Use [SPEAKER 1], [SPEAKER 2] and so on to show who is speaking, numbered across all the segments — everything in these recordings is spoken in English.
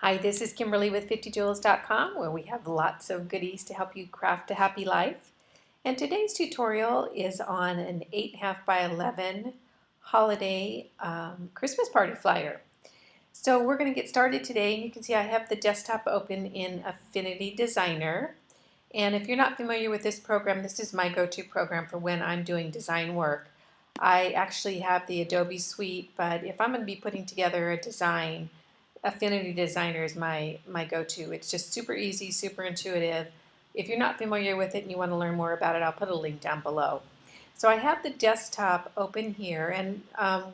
[SPEAKER 1] Hi, this is Kimberly with 50joules.com, where we have lots of goodies to help you craft a happy life. And today's tutorial is on an 8.5 by 11 holiday Christmas party flyer. So we're going to get started today, and you can see I have the desktop open in Affinity Designer. And if you're not familiar with this program, this is my go-to program for when I'm doing design work. I actually have the Adobe suite, but if I'm going to be putting together a design, Affinity Designer is my go-to. It's just super easy, super intuitive. If you're not familiar with it and you want to learn more about it, I'll put a link down below. So I have the desktop open here, and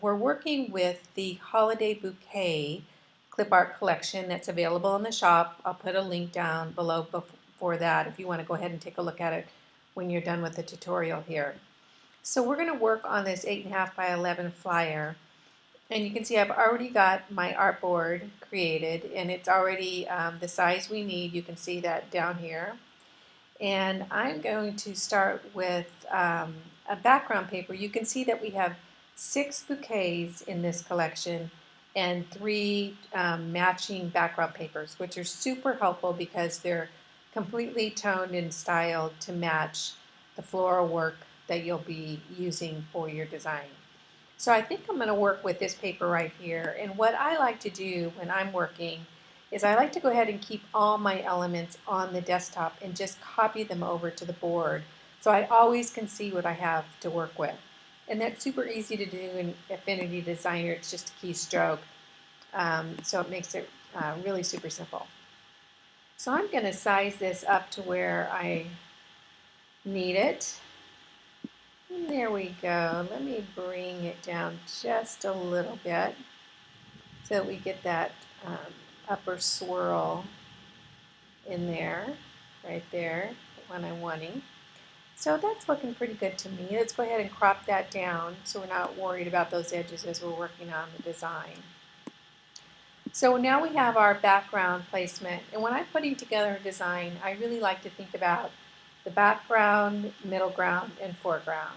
[SPEAKER 1] we're working with the Holiday Bouquet Clip Art Collection that's available in the shop. I'll put a link down below for that if you want to go ahead and take a look at it when you're done with the tutorial here. So we're going to work on this 8.5 by 11 flyer. And you can see I've already got my artboard created, and it's already the size we need. You can see that down here. And I'm going to start with a background paper. You can see that we have 6 bouquets in this collection and 3 matching background papers, which are super helpful because they're completely toned and styled to match the floral work that you'll be using for your design. So I think I'm going to work with this paper right here. And what I like to do when I'm working is I like to go ahead and keep all my elements on the desktop and just copy them over to the board so I always can see what I have to work with. And that's super easy to do in Affinity Designer. It's just a keystroke, so it makes it really super simple. So I'm going to size this up to where I need it. And there we go. Let me bring it down just a little bit so that we get that upper swirl in there, right there, the one I'm wanting. So that's looking pretty good to me. Let's go ahead and crop that down so we're not worried about those edges as we're working on the design. So now we have our background placement, and when I'm putting together a design, I really like to think about the background, middle ground, and foreground.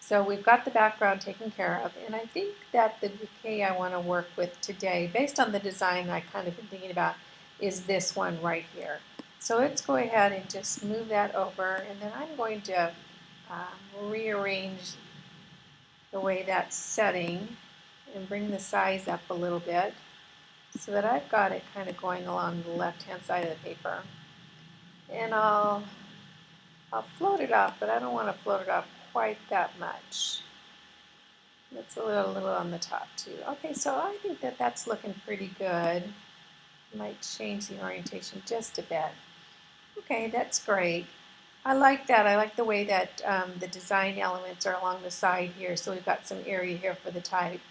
[SPEAKER 1] So we've got the background taken care of, and I think that the bouquet I want to work with today, based on the design I kind of been thinking about, is this one right here. So let's go ahead and just move that over, and then I'm going to rearrange the way that's setting and bring the size up a little bit so that I've got it kind of going along the left-hand side of the paper. And I'll float it off, but I don't want to float it off quite that much. It's a little on the top too. Okay, so I think that that's looking pretty good. Might change the orientation just a bit. Okay, that's great. I like that. I like the way that the design elements are along the side here, so we've got some area here for the type.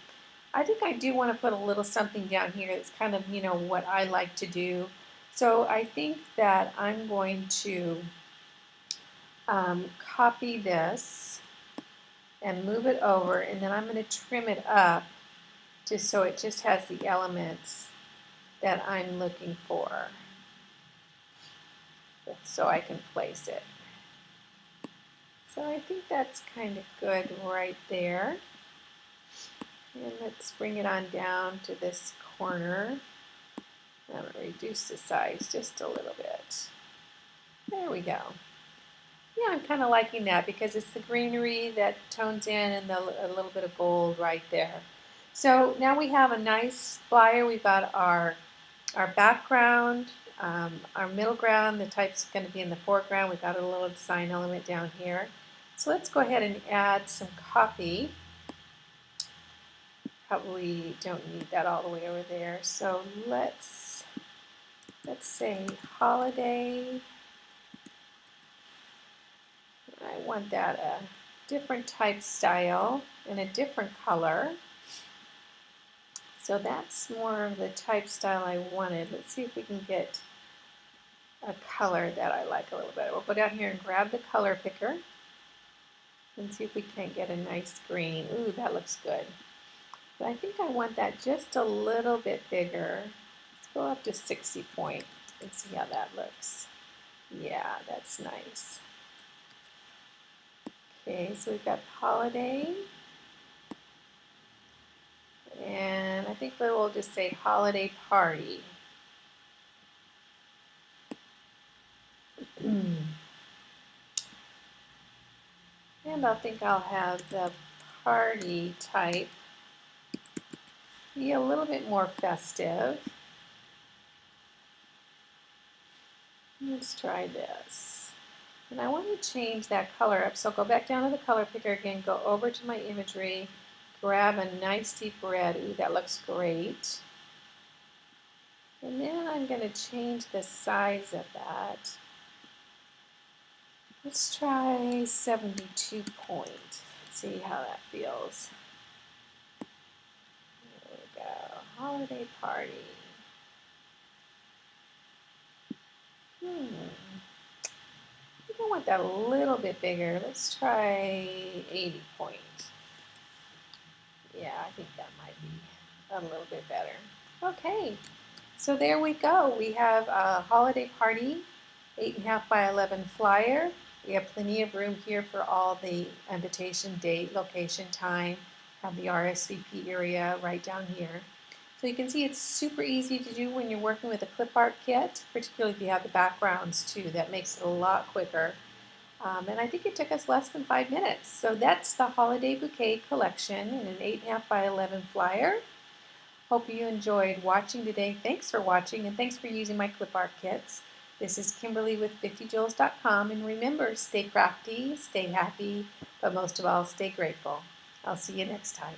[SPEAKER 1] I think I do want to put a little something down here that's kind of, what I like to do. So I think that I'm going to copy this and move it over, and then I'm going to trim it up just so it just has the elements that I'm looking for so I can place it. So I think that's kind of good right there. And let's bring it on down to this corner. I'm going to reduce the size just a little bit. There we go. Yeah, I'm kind of liking that because it's the greenery that tones in and a little bit of gold right there. So now we have a nice flyer. We've got our background, our middle ground, the type's going to be in the foreground. We've got a little design element down here. So let's go ahead and add some copy. Probably don't need that all the way over there. So let's say holiday. I want that a different type style and a different color. So that's more of the type style I wanted. Let's see if we can get a color that I like a little bit. We'll go down here and grab the color picker and see if we can't get a nice green. Ooh, that looks good. But I think I want that just a little bit bigger. Let's go up to 60 point and see how that looks. Yeah, that's nice. Okay, so we've got holiday. And I think we'll just say holiday party. And I think I'll have the party type be a little bit more festive. Let's try this. And I want to change that color up. So go back down to the color picker again, go over to my imagery, grab a nice deep red. Ooh, that looks great. And then I'm going to change the size of that. Let's try 72 point. See how that feels. There we go. Holiday party. I think I want that a little bit bigger. Let's try 80 point. Yeah, I think that might be a little bit better. Okay, so there we go. We have a holiday party, 8.5 by 11 flyer. We have plenty of room here for all the invitation, date, location, time. Have the RSVP area right down here. So you can see it's super easy to do when you're working with a clip art kit, particularly if you have the backgrounds too. That makes it a lot quicker. And I think it took us less than 5 minutes. So that's the Holiday Bouquet Collection in an 8.5 by 11 flyer. Hope you enjoyed watching today. Thanks for watching and thanks for using my clip art kits. This is Kimberly with 50joules.com, and remember, stay crafty, stay happy, but most of all, stay grateful. I'll see you next time.